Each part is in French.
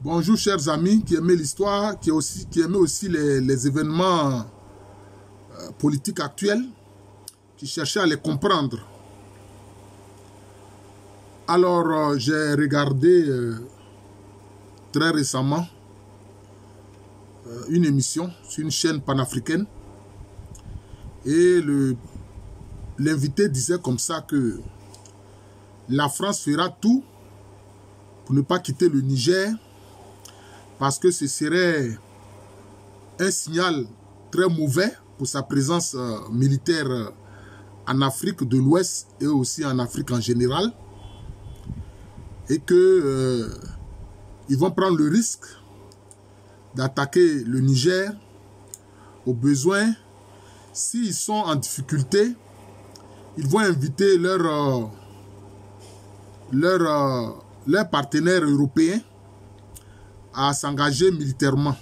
Bonjour chers amis qui aimaient l'histoire, qui aimaient aussi les événements politiques actuels, qui cherchaient à les comprendre. Alors j'ai regardé très récemment une émission sur une chaîne panafricaine et l'invité disait comme ça que la France fera tout pour ne pas quitter le Niger parce que ce serait un signal très mauvais pour sa présence militaire en Afrique de l'Ouest et aussi en Afrique en général, et que ils vont prendre le risque d'attaquer le Niger au besoin. S'ils sont en difficulté, ils vont inviter leurs partenaires européens à s'engager militairement.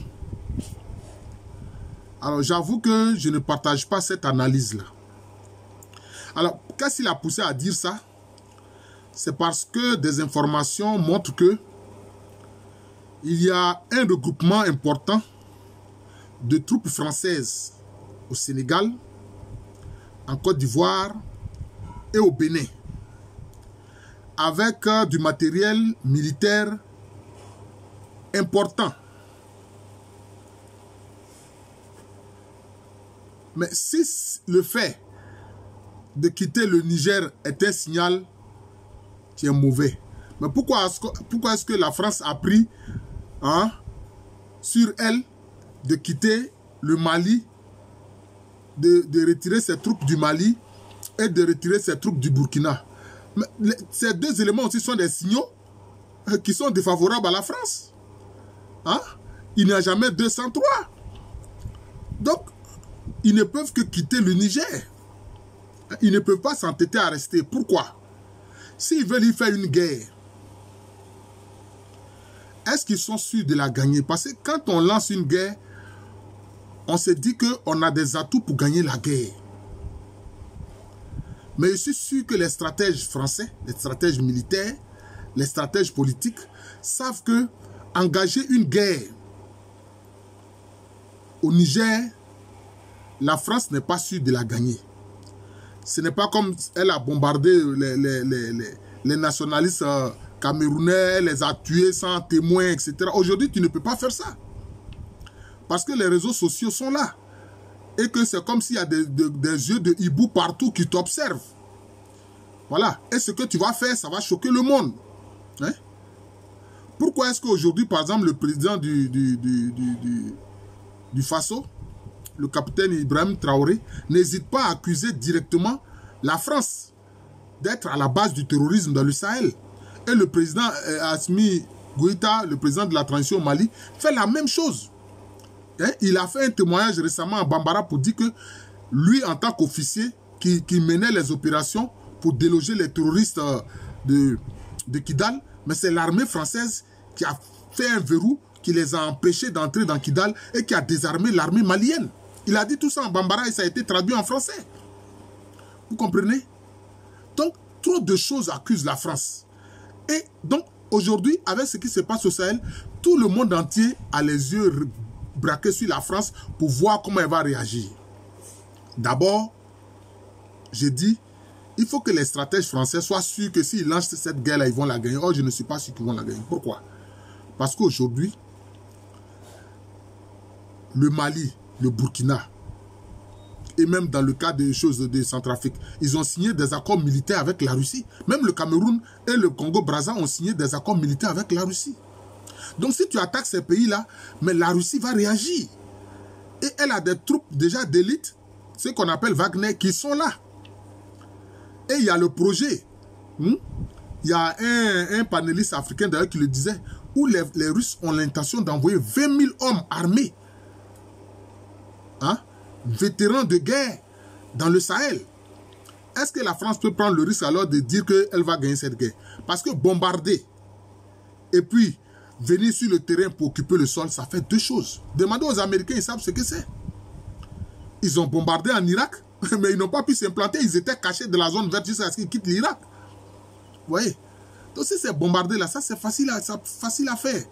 Alors j'avoue que je ne partage pas cette analyse-là. Alors qu'est-ce qui l'a poussé à dire ça? C'est parce que des informations montrent que il y a un regroupement important de troupes françaises au Sénégal, en Côte d'Ivoire et au Bénin, avec du matériel militaire important. Mais si le fait de quitter le Niger est un signal qui est mauvais, mais pourquoi est-ce que la France a pris sur elle de quitter le Mali, de retirer ses troupes du Mali et de retirer ses troupes du Burkina? Mais ces deux éléments aussi sont des signaux qui sont défavorables à la France. Il n'y a jamais 203. Donc, ils ne peuvent que quitter le Niger. Ils ne peuvent pas s'entêter à rester. Pourquoi? S'ils veulent y faire une guerre, est-ce qu'ils sont sûrs de la gagner? Parce que quand on lance une guerre, on se dit qu'on a des atouts pour gagner la guerre. Mais je suis sûr que les stratèges français, les stratèges militaires, les stratèges politiques savent que engager une guerre au Niger, la France n'est pas sûre de la gagner. Ce n'est pas comme elle a bombardé les nationalistes camerounais, elle les a tués sans témoins, etc. Aujourd'hui, tu ne peux pas faire ça. Parce que les réseaux sociaux sont là. Et que c'est comme s'il y a des yeux de hibou partout qui t'observent. Voilà. Et ce que tu vas faire, ça va choquer le monde. Pourquoi est-ce qu'aujourd'hui, par exemple, le président du Faso, le capitaine Ibrahim Traoré, n'hésite pas à accuser directement la France d'être à la base du terrorisme dans le Sahel? Et le président Assimi Goïta, le président de la transition au Mali, fait la même chose. Il a fait un témoignage récemment à Bambara pour dire que lui, en tant qu'officier qui menait les opérations pour déloger les terroristes de Kidal, mais c'est l'armée française qui a fait un verrou qui les a empêchés d'entrer dans Kidal et qui a désarmé l'armée malienne. Il a dit tout ça en Bambara et ça a été traduit en français. Vous comprenez? Donc, trop de choses accusent la France. Et donc, aujourd'hui, avec ce qui se passe au Sahel, tout le monde entier a les yeux braqués sur la France pour voir comment elle va réagir. D'abord, j'ai dit, il faut que les stratèges français soient sûrs que s'ils lancent cette guerre-là, ils vont la gagner. Or, je ne suis pas sûr qu'ils vont la gagner. Pourquoi? Parce qu'aujourd'hui, le Mali, le Burkina, et même dans le cas des choses de Centrafrique, ils ont signé des accords militaires avec la Russie. Même le Cameroun et le Congo-Brazza ont signé des accords militaires avec la Russie. Donc si tu attaques ces pays-là, mais la Russie va réagir. Et elle a des troupes déjà d'élite, ce qu'on appelle Wagner, qui sont là. Et il y a le projet. Il y a un panéliste africain d'ailleurs qui le disait, où les Russes ont l'intention d'envoyer 20 000 hommes armés, vétérans de guerre, dans le Sahel. Est-ce que la France peut prendre le risque alors de dire qu'elle va gagner cette guerre? Parce que bombarder et puis venir sur le terrain pour occuper le sol, ça fait deux choses. Demandez aux Américains, ils savent ce que c'est. Ils ont bombardé en Irak, mais ils n'ont pas pu s'implanter. Ils étaient cachés de la zone verte jusqu'à ce qu'ils quittent l'Irak. Vous voyez? Donc si c'est bombardé là, ça c'est facile à faire.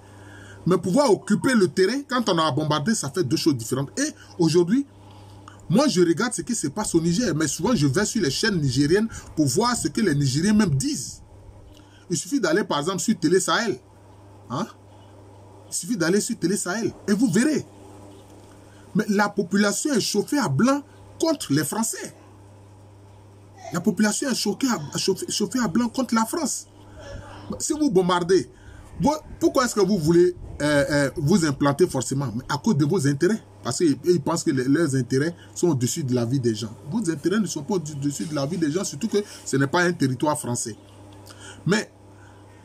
Mais pouvoir occuper le terrain, quand on a bombardé, ça fait deux choses différentes. Et aujourd'hui, moi, je regarde ce qui se passe au Niger, mais souvent, je vais sur les chaînes nigériennes pour voir ce que les Nigériens même disent. Il suffit d'aller, par exemple, sur Télé Sahel. Hein? Il suffit d'aller sur Télé Sahel et vous verrez. Mais la population est chauffée à blanc contre les Français. La population est chauffée à blanc contre la France. Si vous bombardez, pourquoi est-ce que vous voulez vous implanter forcément? À cause de vos intérêts. Parce qu'ils pensent que leurs intérêts sont au-dessus de la vie des gens. Vos intérêts ne sont pas au-dessus de la vie des gens, surtout que ce n'est pas un territoire français. Mais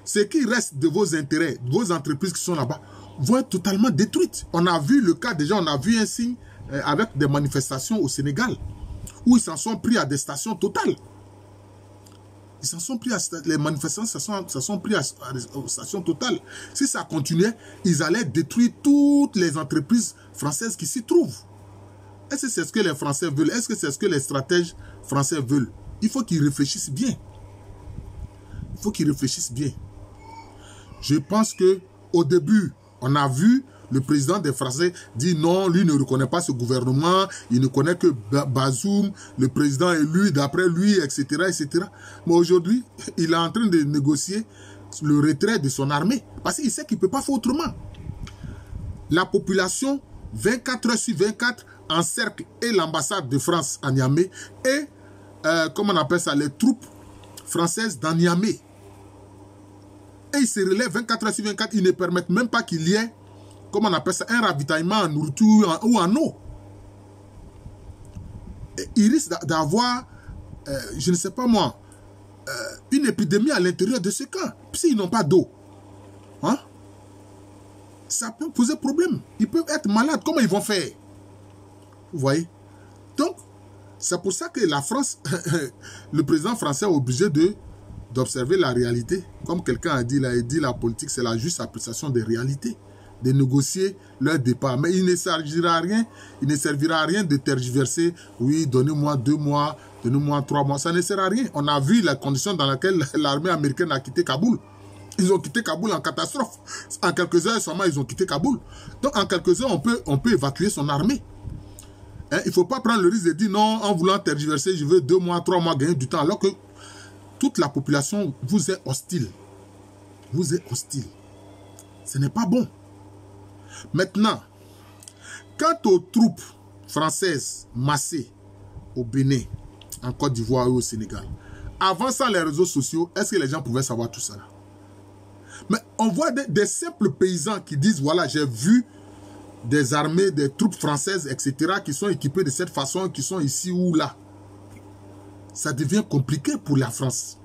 ce qui reste de vos intérêts, vos entreprises qui sont là-bas, vont être totalement détruites. On a vu le cas déjà, on a vu un signe avec des manifestations au Sénégal, où ils s'en sont pris à des stations totales. Ils s'en sont pris à les manifestants, s'en sont pris aux stations totales. Si ça continuait, ils allaient détruire toutes les entreprises françaises qui s'y trouvent. Est-ce que c'est ce que les Français veulent? Est-ce que c'est ce que les stratèges français veulent? Il faut qu'ils réfléchissent bien. Il faut qu'ils réfléchissent bien. Je pense que au début, on a vu le président des Français dire non, lui ne reconnaît pas ce gouvernement, il ne connaît que Bazoum, le président élu d'après lui, etc., etc. Mais aujourd'hui, il est en train de négocier le retrait de son armée parce qu'il sait qu'il ne peut pas faire autrement. La population, 24 heures sur 24, encercle et l'ambassade de France à Niamey et, comment on appelle ça, les troupes françaises dans Niamey. Et ils se relèvent 24 heures sur 24, ils ne permettent même pas qu'il y ait, comment on appelle ça, un ravitaillement en nourriture ou en eau. Et ils risquent d'avoir, je ne sais pas moi, une épidémie à l'intérieur de ce camp, s'ils n'ont pas d'eau. Hein? Ça peut poser problème. Ils peuvent être malades. Comment ils vont faire? Vous voyez? Donc, c'est pour ça que la France, le président français est obligé d'observer la réalité. Comme quelqu'un a dit, la politique, c'est la juste appréciation des réalités, de négocier leur départ. Mais il ne servira à rien de tergiverser. Oui, donnez-moi 2 mois, donnez-moi 3 mois. Ça ne sert à rien. On a vu la condition dans laquelle l'armée américaine a quitté Kaboul. Ils ont quitté Kaboul en catastrophe. En quelques heures seulement, ils ont quitté Kaboul. Donc, en quelques heures, on peut évacuer son armée. Hein? Il ne faut pas prendre le risque de dire non, en voulant tergiverser, je veux 2 mois, 3 mois gagner du temps. Alors que toute la population vous est hostile. Vous êtes hostile. Ce n'est pas bon. Maintenant, quant aux troupes françaises massées au Bénin, en Côte d'Ivoire et au Sénégal, avant ça, les réseaux sociaux, est-ce que les gens pouvaient savoir tout ça? Mais on voit des simples paysans qui disent, voilà, j'ai vu des armées, des troupes françaises, etc., qui sont équipées de cette façon, qui sont ici ou là. Ça devient compliqué pour la France.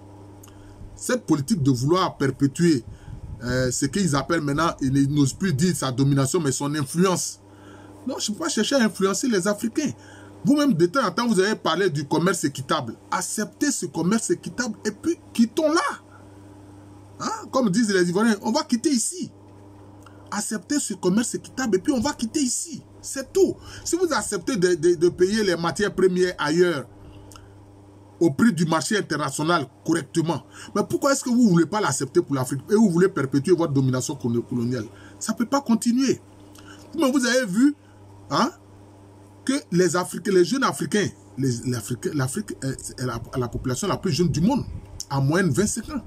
Cette politique de vouloir perpétuer ce qu'ils appellent maintenant, ils n'osent plus dire sa domination, mais son influence. Non, je ne peux pas chercher à influencer les Africains. Vous-même, de temps en temps, vous avez parlé du commerce équitable. Acceptez ce commerce équitable et puis quittons-la. Hein? Comme disent les Ivoiriens, on va quitter ici. Acceptez ce commerce équitable et puis on va quitter ici. C'est tout. Si vous acceptez de payer les matières premières ailleurs, au prix du marché international correctement, mais pourquoi est-ce que vous ne voulez pas l'accepter pour l'Afrique et vous voulez perpétuer votre domination coloniale? Ça ne peut pas continuer. Mais vous avez vu hein, que les jeunes Africains, l'Afrique est la population la plus jeune du monde, à moyenne 25 ans.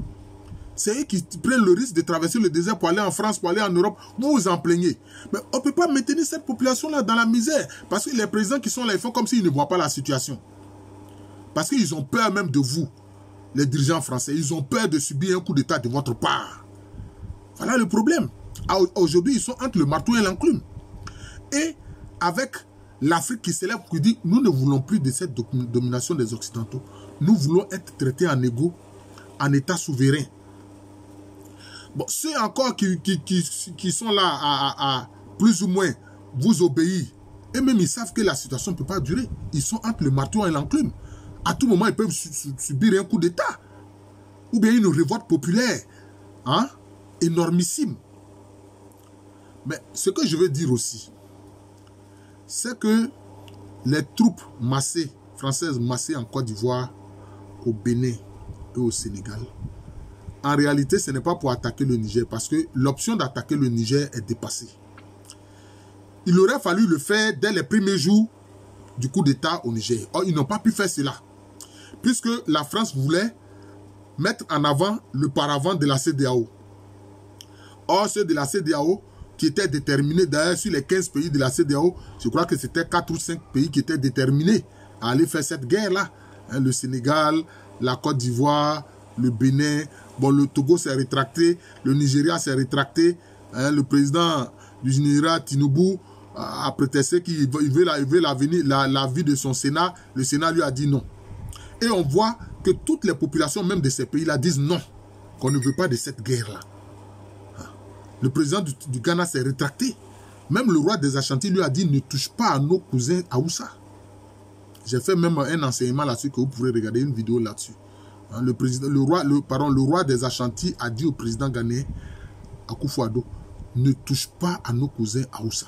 C'est eux qui prennent le risque de traverser le désert pour aller en France, pour aller en Europe. Vous vous en plaignez. Mais on ne peut pas maintenir cette population-là dans la misère. Parce que les présidents qui sont là, ils font comme s'ils ne voient pas la situation. Parce qu'ils ont peur même de vous, les dirigeants français. Ils ont peur de subir un coup d'État de votre part. Voilà le problème. Aujourd'hui, ils sont entre le marteau et l'enclume. Et avec l'Afrique qui s'élève, qui dit, nous ne voulons plus de cette domination des Occidentaux. Nous voulons être traités en égaux, en État souverain. Bon, ceux encore qui sont là à plus ou moins vous obéir, et même ils savent que la situation ne peut pas durer. Ils sont entre le marteau et l'enclume. À tout moment, ils peuvent subir un coup d'État. Ou bien une révolte populaire. Hein? Énormissime. Mais ce que je veux dire aussi, c'est que les troupes françaises massées en Côte d'Ivoire, au Bénin et au Sénégal, en réalité, ce n'est pas pour attaquer le Niger, parce que l'option d'attaquer le Niger est dépassée. Il aurait fallu le faire dès les premiers jours du coup d'État au Niger. Or, ils n'ont pas pu faire cela, puisque la France voulait mettre en avant le paravent de la CEDEAO. Or, ceux de la CEDEAO qui étaient déterminés, d'ailleurs sur les 15 pays de la CEDEAO, je crois que c'était 4 ou 5 pays qui étaient déterminés à aller faire cette guerre-là. Hein, le Sénégal, la Côte d'Ivoire, le Bénin, bon, le Togo s'est rétracté, le Nigeria s'est rétracté, hein, le président du Nigeria, Tinubu, a prétexté qu'il veut la vie de son Sénat. Le Sénat lui a dit non. Et on voit que toutes les populations, même de ces pays-là, disent non, qu'on ne veut pas de cette guerre-là. Le président du Ghana s'est rétracté. Même le roi des Ashanti lui a dit ne touche pas à nos cousins Haoussa. J'ai fait même un enseignement là-dessus que vous pourrez regarder une vidéo là-dessus. Hein, le roi des Ashanti a dit au président ghanéen Akufo-Addo ne touche pas à nos cousins Haoussa.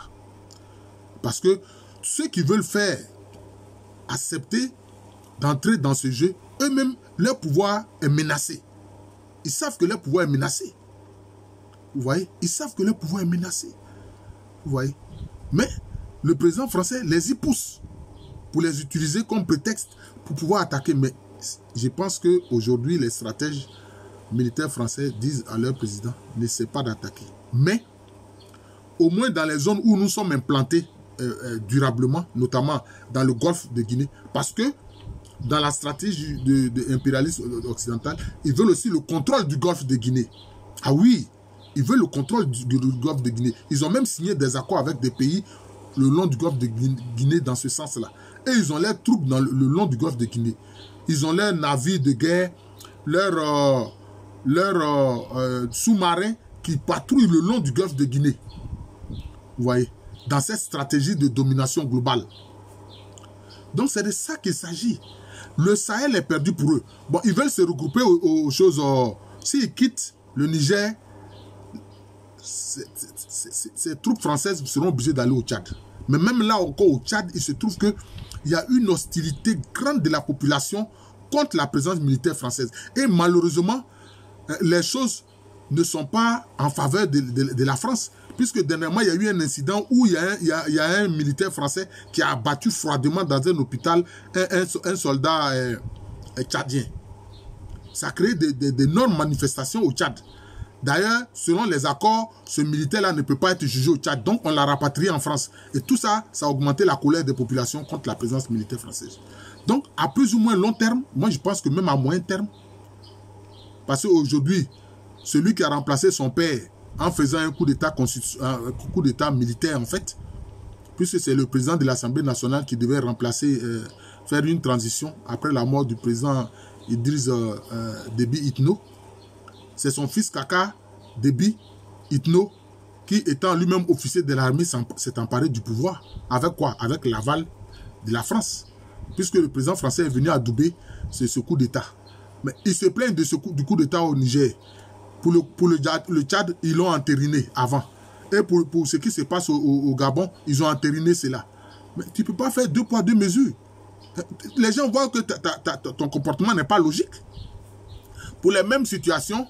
Parce que ceux qui veulent faire accepter d'entrer dans ce jeu, eux-mêmes, leur pouvoir est menacé. Ils savent que leur pouvoir est menacé. Vous voyez? Ils savent que leur pouvoir est menacé. Vous voyez? Mais le président français les y pousse pour les utiliser comme prétexte pour pouvoir attaquer. Mais je pense qu'aujourd'hui, les stratèges militaires français disent à leur président, n'essaie pas d'attaquer. Mais, au moins dans les zones où nous sommes implantés durablement, notamment dans le golfe de Guinée, parce que dans la stratégie de l'impérialisme occidental, ils veulent aussi le contrôle du golfe de Guinée. Ah oui, ils veulent le contrôle du golfe de Guinée. Ils ont même signé des accords avec des pays le long du golfe de Guinée dans ce sens-là. Et ils ont leurs troupes le long du golfe de Guinée. Ils ont leurs navires de guerre, leurs sous-marins qui patrouillent le long du golfe de Guinée. Vous voyez, dans cette stratégie de domination globale. Donc c'est de ça qu'il s'agit. Le Sahel est perdu pour eux. Bon, ils veulent se regrouper aux choses. S'ils quittent le Niger, ces troupes françaises seront obligées d'aller au Tchad. Mais même là encore au Tchad, il se trouve qu'il y a une hostilité grande de la population contre la présence militaire française. Et malheureusement, les choses ne sont pas en faveur de la France. Puisque dernièrement, il y a eu un incident où il y a un militaire français qui a abattu froidement dans un hôpital un soldat tchadien. Ça a créé d'énormes manifestations au Tchad. D'ailleurs, selon les accords, ce militaire-là ne peut pas être jugé au Tchad. Donc, on l'a rapatrié en France. Et tout ça, ça a augmenté la colère des populations contre la présence militaire française. Donc, à plus ou moins long terme, moi je pense que même à moyen terme, parce qu'aujourd'hui, celui qui a remplacé son père en faisant un coup d'état militaire, en fait, puisque c'est le président de l'Assemblée nationale qui devait remplacer, faire une transition après la mort du président Idriss Déby Itno. C'est son fils Kaka Déby Itno qui, étant lui-même officier de l'armée, s'est emparé du pouvoir. Avec quoi? Avec l'aval de la France. Puisque le président français est venu adouber ce coup d'état. Mais il se plaignent du coup d'état au Niger. Pour le Tchad, ils l'ont entériné avant. Et pour ce qui se passe au Gabon, ils ont entériné cela. Mais tu ne peux pas faire 2 poids 2 mesures. Les gens voient que ton comportement n'est pas logique. Pour les mêmes situations,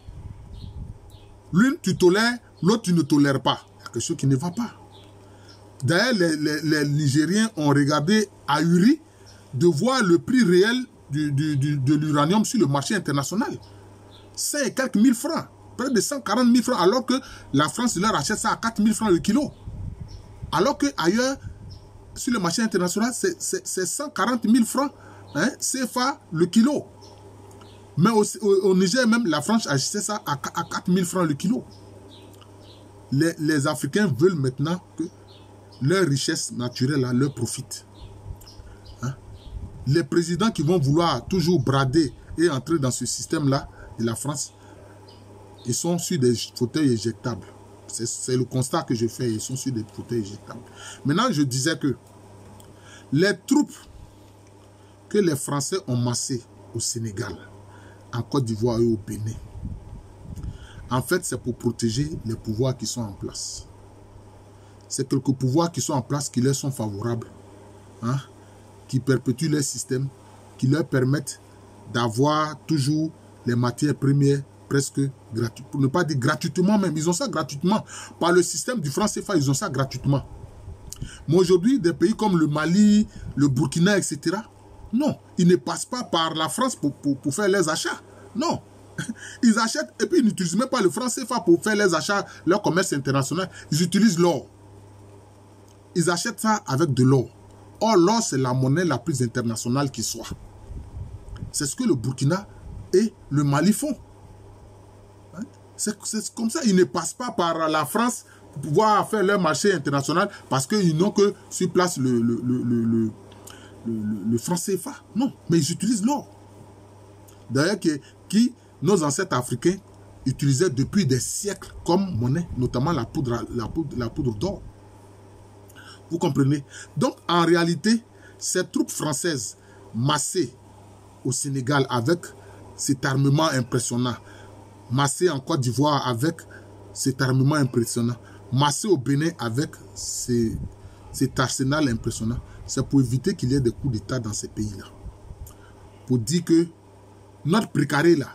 l'une tu tolères, l'autre tu ne tolères pas. Il y a quelque chose qui ne va pas. D'ailleurs, les Nigériens ont regardé ahuri de voir le prix réel de l'uranium sur le marché international. 5 et quelques mille francs. Près de 140 000 francs, alors que la France leur achète ça à 4 000 francs le kilo. Alors qu'ailleurs, sur le marché international, c'est 140 000 francs CFA le kilo. Mais au Niger même, la France achetait ça à 4 000 francs le kilo. Les Africains veulent maintenant que leur richesse naturelle leur profite. Hein? Les présidents qui vont vouloir toujours brader et entrer dans ce système-là de la France, ils sont sur des fauteuils éjectables. C'est le constat que je fais, ils sont sur des fauteuils éjectables. Maintenant, je disais que les troupes que les Français ont massées au Sénégal, en Côte d'Ivoire et au Bénin, en fait, c'est pour protéger les pouvoirs qui sont en place. C'est quelques pouvoirs qui sont en place qui leur sont favorables, hein, qui perpétuent leur système, qui leur permettent d'avoir toujours les matières premières presque gratuit. Pour ne pas dire gratuitement même. Ils ont ça gratuitement. Par le système du franc CFA, ils ont ça gratuitement. Mais aujourd'hui, des pays comme le Mali, le Burkina, etc., non, ils ne passent pas par la France pour faire les achats. Non. Ils achètent et puis ils n'utilisent même pas le franc CFA pour faire les achats, leur commerce international. Ils utilisent l'or. Ils achètent ça avec de l'or. Or, l'or, c'est la monnaie la plus internationale qui soit. C'est ce que le Burkina et le Mali font. C'est comme ça. Ils ne passent pas par la France pour pouvoir faire leur marché international parce qu'ils n'ont que sur place le franc CFA. Non, mais ils utilisent l'or. D'ailleurs, nos ancêtres africains utilisaient depuis des siècles comme monnaie, notamment la poudre d'or. Vous comprenez? Donc, en réalité, ces troupes françaises massées au Sénégal avec cet armement impressionnant, massées en Côte d'Ivoire avec cet armement impressionnant, massées au Bénin avec cet arsenal impressionnant, c'est pour éviter qu'il y ait des coups d'État dans ces pays-là. Pour dire que notre précaré là,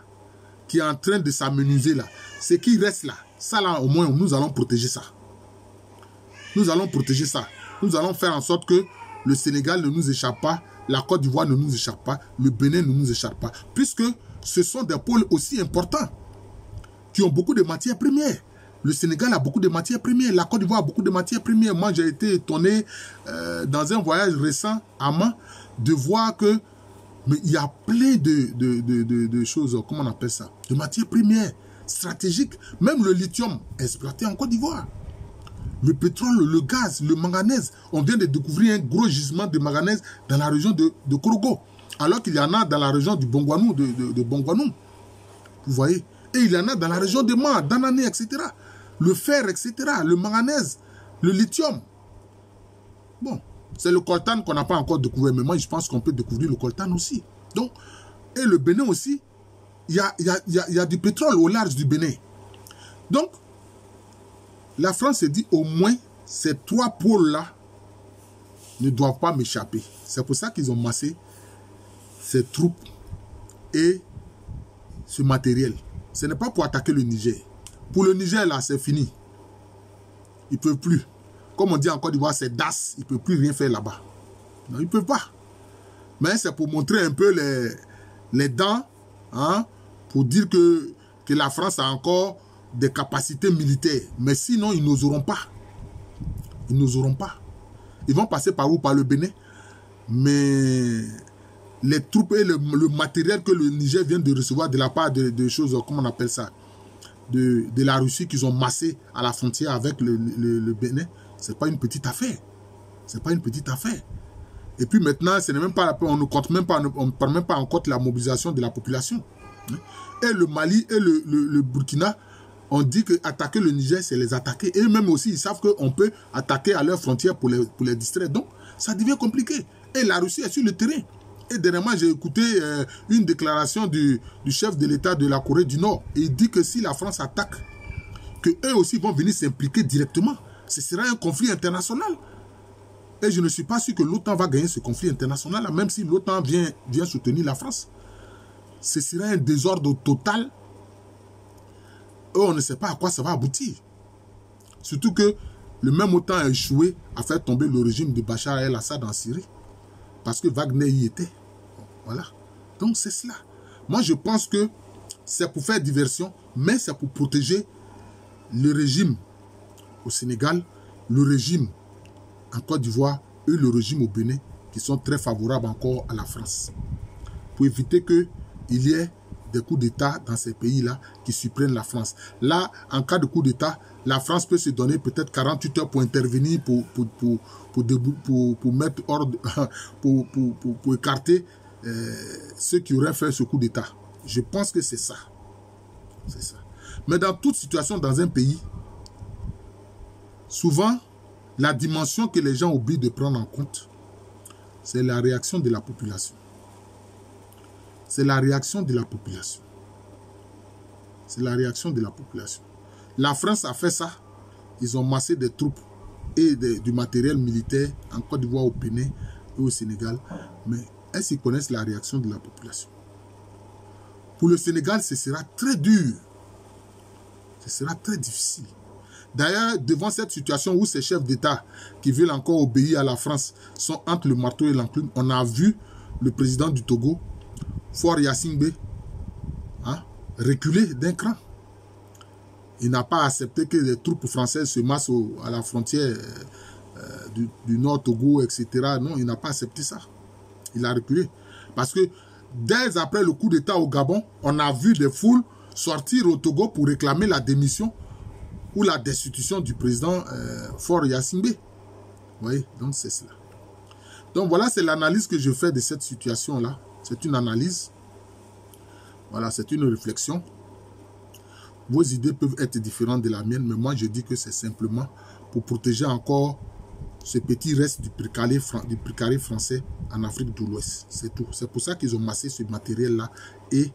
qui est en train de s'amenuiser là, ce qui reste là, ça là au moins nous allons protéger ça. Nous allons protéger ça. Nous allons faire en sorte que le Sénégal ne nous échappe pas, la Côte d'Ivoire ne nous échappe pas, le Bénin ne nous échappe pas. Puisque ce sont des pôles aussi importants qui ont beaucoup de matières premières. Le Sénégal a beaucoup de matières premières, la Côte d'Ivoire a beaucoup de matières premières. Moi, j'ai été étonné dans un voyage récent à Mans de voir que mais il y a plein de choses, comment on appelle ça, de matières premières stratégiques. Même le lithium exploité en Côte d'Ivoire. Le pétrole, le gaz, le manganèse. On vient de découvrir un gros gisement de manganèse dans la région de Korogo. Alors qu'il y en a dans la région du Bongwanou, de Bongwanou. Vous voyez? Et il y en a dans la région de Mans, d'Anané, etc. Le fer, etc. Le manganèse, le lithium. Bon. C'est le coltan qu'on n'a pas encore découvert. Mais moi, je pense qu'on peut découvrir le coltan aussi. Donc, et le Bénin aussi, il y a du pétrole au large du Bénin. Donc, la France s'est dit au moins, ces trois pôles-là ne doivent pas m'échapper. C'est pour ça qu'ils ont massé ces troupes et ce matériel. Ce n'est pas pour attaquer le Niger. Pour le Niger, là, c'est fini. Ils ne peuvent plus. Comme on dit en Côte d'Ivoire, c'est DAS. Ils ne peuvent plus rien faire là-bas. Non, ils ne peuvent pas. Mais c'est pour montrer un peu les dents, hein, pour dire que la France a encore des capacités militaires. Mais sinon, ils n'oseront pas. Ils n'oseront pas. Ils vont passer par où? Par le Bénin. Mais les troupes et le matériel que le Niger vient de recevoir de la part de choses, comment on appelle ça, de la Russie qu'ils ont massé à la frontière avec le Bénin, c'est pas une petite affaire. C'est pas une petite affaire. Et puis maintenant, ce n'est même pas la peine, on ne compte même pas, on ne prend même pas en compte la mobilisation de la population. Et le Mali et le Burkina, on dit que attaquer le Niger, c'est les attaquer. Et eux-mêmes aussi, ils savent qu'on peut attaquer à leurs frontières pour les distraire. Donc, ça devient compliqué. Et la Russie est sur le terrain. Et dernièrement, j'ai écouté une déclaration du chef de l'État de la Corée du Nord. Et il dit que si la France attaque, qu'eux aussi vont venir s'impliquer directement. Ce sera un conflit international. Et je ne suis pas sûr que l'OTAN va gagner ce conflit international, même si l'OTAN vient soutenir la France. Ce sera un désordre total. Et on ne sait pas à quoi ça va aboutir. Surtout que le même OTAN a échoué à faire tomber le régime de Bachar el-Assad en Syrie. Parce que Wagner y était. Voilà. Donc c'est cela. Moi je pense que c'est pour faire diversion, mais c'est pour protéger le régime au Sénégal, le régime en Côte d'Ivoire et le régime au Bénin, qui sont très favorables encore à la France. Pour éviter qu'il y ait des coups d'État dans ces pays-là qui surprennent la France. Là, en cas de coup d'État, la France peut se donner peut-être 48 heures pour intervenir, pour mettre ordre, pour écarter ceux qui auraient fait ce coup d'État. Je pense que c'est ça. C'est ça. Mais dans toute situation dans un pays, souvent, la dimension que les gens oublient de prendre en compte, c'est la réaction de la population. C'est la réaction de la population. C'est la réaction de la population. La France a fait ça. Ils ont massé des troupes et du matériel militaire en Côte d'Ivoire, au Bénin et au Sénégal. Mais est-ce qu'ils connaissent la réaction de la population? Pour le Sénégal, ce sera très dur. Ce sera très difficile. D'ailleurs, devant cette situation où ces chefs d'État qui veulent encore obéir à la France sont entre le marteau et l'enclume, on a vu le président du Togo, Faure Gnassingbé, reculer d'un cran. Il n'a pas accepté que les troupes françaises se massent à la frontière du Nord Togo, etc. Non, il n'a pas accepté ça. Il a reculé. Parce que dès après le coup d'État au Gabon, on a vu des foules sortir au Togo pour réclamer la démission ou la destitution du président Faure Gnassingbé. Vous voyez, donc c'est cela. Donc voilà, c'est l'analyse que je fais de cette situation-là. C'est une analyse. Voilà, c'est une réflexion. Vos idées peuvent être différentes de la mienne, mais moi je dis que c'est simplement pour protéger encore ce petit reste du précaré français en Afrique de l'Ouest. C'est tout. C'est pour ça qu'ils ont massé ce matériel-là et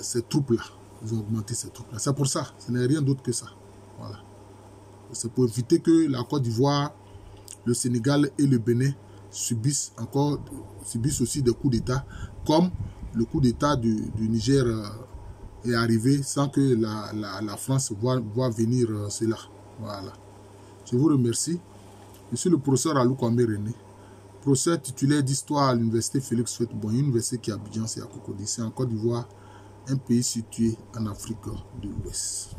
ces troupes-là. Ils ont augmenté ces troupes-là. C'est pour ça. Ce n'est rien d'autre que ça. Voilà. C'est pour éviter que la Côte d'Ivoire, le Sénégal et le Bénin subissent aussi des coups d'État, comme le coup d'État du Niger est arrivé sans que la France voit venir cela. Voilà. Je vous remercie. Je suis le professeur Alou Kwame René, professeur titulaire d'histoire à l'université Félix Houphouët-Boigny, université qui est à Abidjan, c'est à Cocody, c'est en Côte d'Ivoire, un pays situé en Afrique de l'Ouest.